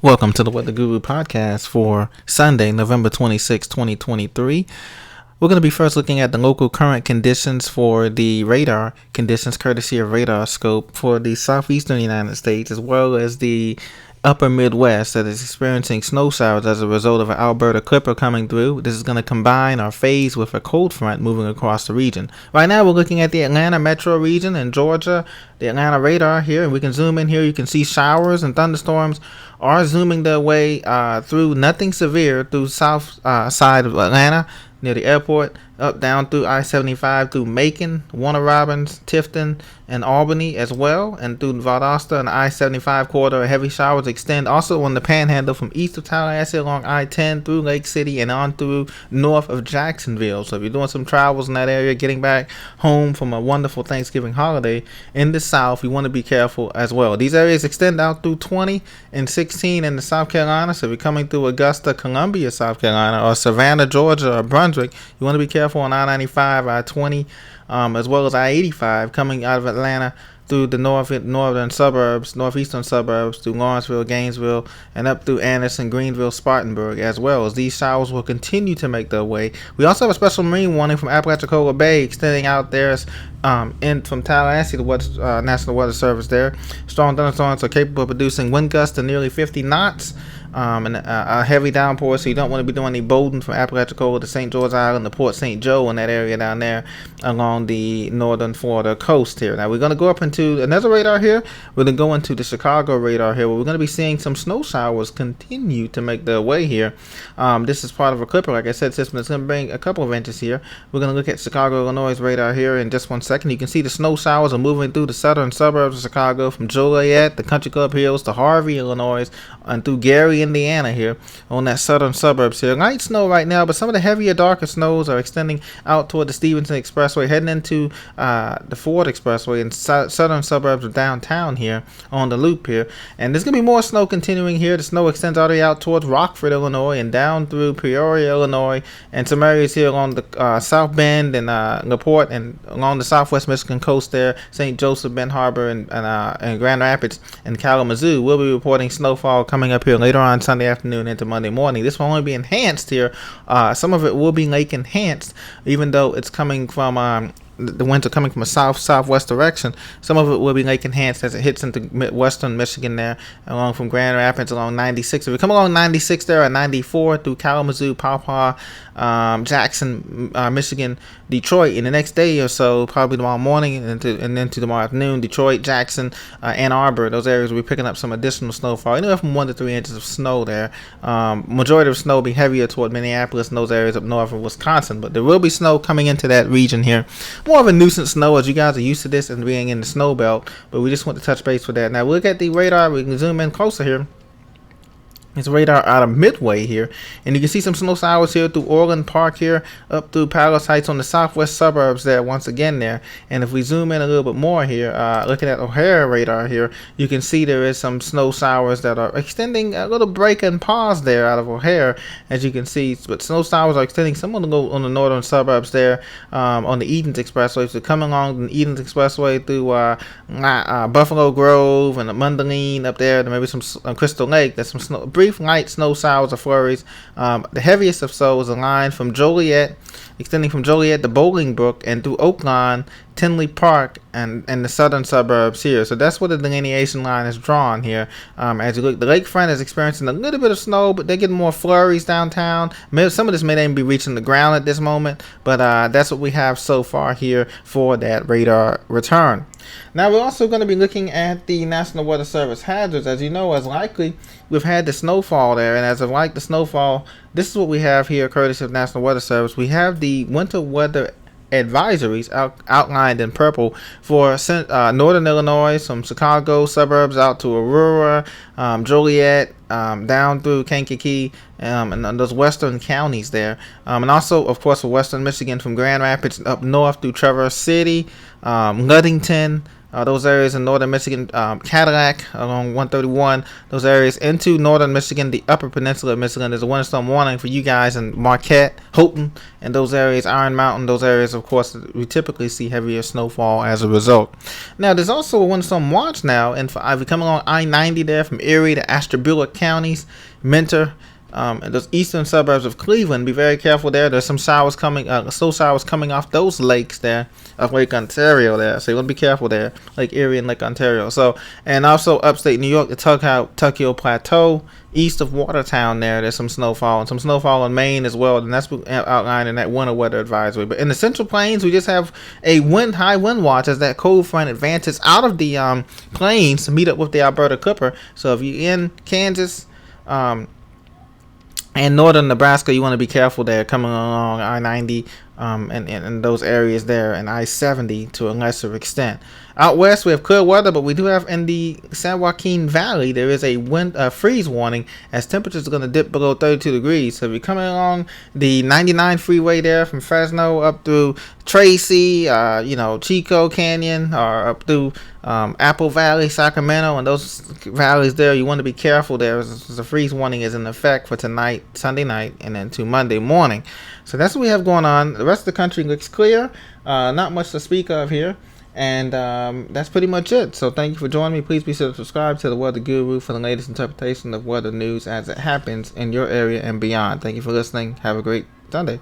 Welcome to the Weather Guru podcast for Sunday, November 26, 2023. We're going to be first looking at the local current conditions for the radar conditions, courtesy of Radar Scope, for the southeastern United States, as well as the upper Midwest that is experiencing snow showers as a result of an Alberta Clipper coming through. This is going to combine or phase with a cold front moving across the region. Right now, we're looking at the Atlanta metro region in Georgia, the Atlanta radar here, and we can zoom in here. You can see showers and thunderstorms are zooming their way through nothing severe through south side of Atlanta near the airport, up down through I-75 through Macon, Warner Robins, Tifton, and Albany as well, and through Valdosta and I-75 corridor. Heavy showers extend also on the Panhandle from east of Tallahassee along I-10 through Lake City and on through north of Jacksonville. So if you're doing some travels in that area, getting back home from a wonderful Thanksgiving holiday in the south, you want to be careful as well. These areas extend out through 20 and 16 in the South Carolina. So if you're coming through Augusta, Columbia, South Carolina, or Savannah, Georgia, or Brunswick, you want to be careful on I-95, I-20, as well as I-85 coming out of Atlanta through the northeastern suburbs, through Lawrenceville, Gainesville, and up through Anderson, Greenville, Spartanburg, as well as these showers will continue to make their way. We also have a special marine warning from Apalachicola Bay extending out there in from Tallahassee to National Weather Service there. Strong thunderstorms are capable of producing wind gusts to nearly 50 knots. And a heavy downpour, so you don't want to be doing any boating from Apalachicola to St. George Island to Port St. Joe in that area down there along the northern Florida coast here. Now we're going to go up into another radar here. We're going to go into the Chicago radar here, where we're going to be seeing some snow showers continue to make their way here. This is part of a Clipper, like I said, system that's going to bring a couple of inches here. We're going to look at Chicago, Illinois radar here in just 1 second. You can see the snow showers are moving through the southern suburbs of Chicago from Joliet, the Country Club Hills, to Harvey, Illinois, and through Gary, Indiana here on that southern suburbs here. Light snow right now, but some of the heavier, darker snows are extending out toward the Stevenson Expressway, heading into the Ford Expressway in southern suburbs of downtown here on the loop here. And there's going to be more snow continuing here. The snow extends all the way out towards Rockford, Illinois, and down through Peoria, Illinois, and some areas here along the South Bend and LaPorte, and along the southwest Michigan coast there, St. Joseph, Ben Harbor, and Grand Rapids and Kalamazoo. We'll be reporting snowfall coming up here later on Sunday afternoon into Monday morning. This will only be enhanced here. Some of it will be lake enhanced, even though it's coming from the winds are coming from a southwest direction. Some of it will be lake enhanced as it hits into western Michigan there, along from Grand Rapids along 96. If we come along 96 there, or 94 through Kalamazoo, Paw, Jackson, Michigan, Detroit, in the next day or so, probably tomorrow morning and then to tomorrow afternoon, Detroit, Jackson, Ann Arbor, those areas will be picking up some additional snowfall, anywhere from 1 to 3 inches of snow there. Majority of snow will be heavier toward Minneapolis and those areas up north of Wisconsin, but there will be snow coming into that region here. More of a nuisance snow, as you guys are used to this and being in the snow belt, but we just want to touch base with that. Now, look at the radar. We can zoom in closer here. It's radar out of Midway here, and you can see some snow showers here through Orland Park here, up through Palace Heights on the southwest suburbs there once again there. And if we zoom in a little bit more here, looking at O'Hare radar here, you can see there is some snow showers that are extending a little break and pause there out of O'Hare, as you can see. But snow showers are extending some on the northern suburbs there, on the Edens Expressway. So coming along the Edens Expressway through Buffalo Grove and Mundelein up there, maybe some Crystal Lake. There's some snow, brief light snow showers or flurries. The heaviest of so is a line from Joliet, extending from Joliet to Bolingbrook and through Oaklawn, Tinley Park, and the southern suburbs here. So that's what the delineation line is drawn here. As you look, the lakefront is experiencing a little bit of snow, but they're getting more flurries downtown. Some of this may not even be reaching the ground at this moment, but that's what we have so far here for that radar return. Now we're also going to be looking at the National Weather Service hazards. As you know, as likely, we've had the snowfall there, and as of like the snowfall, this is what we have here, courtesy of National Weather Service. We have the winter weather advisories outlined in purple for northern Illinois, from Chicago suburbs out to Aurora, Joliet, down through Kankakee, and those western counties there, and also of course for western Michigan from Grand Rapids up north through Traverse City, Ludington, those areas in northern Michigan, Cadillac along 131, those areas into northern Michigan, the upper peninsula of Michigan. There's a winter storm warning for you guys in Marquette, Houghton, and those areas, Iron Mountain, those areas, of course, we typically see heavier snowfall as a result. Now, there's also a winter storm watch now, and if you come along I-90 there from Erie to Ashtabula counties, Mentor, and those eastern suburbs of Cleveland. Be very careful there. There's some showers coming, slow showers coming off those lakes there of Lake Ontario there. So you want to be careful there, Lake Erie and Lake Ontario. So, and also upstate New York, the Tuckhill Plateau, east of Watertown there's some snowfall, and some snowfall in Maine as well, and that's outlined in that winter weather advisory. But in the Central Plains, we just have a high wind watch as that cold front advances out of the plains to meet up with the Alberta Clipper. So if you're in Kansas, and northern Nebraska, you want to be careful there coming along I-90 and those areas there, and I-70 to a lesser extent. Out west, we have clear weather, but we do have in the San Joaquin Valley, there is a freeze warning as temperatures are going to dip below 32 degrees. So if you're coming along the 99 freeway there from Fresno up through Tracy, Chico Canyon, or up through Apple Valley, Sacramento, and those valleys there, you want to be careful there as the freeze warning is in effect for tonight, Sunday night, and then to Monday morning. So that's what we have going on. The rest of the country looks clear. Not much to speak of here. And that's pretty much it. So thank you for joining me. Please be sure to subscribe to the Weather Guru for the latest interpretation of weather news as it happens in your area and beyond. Thank you for listening. Have a great Sunday.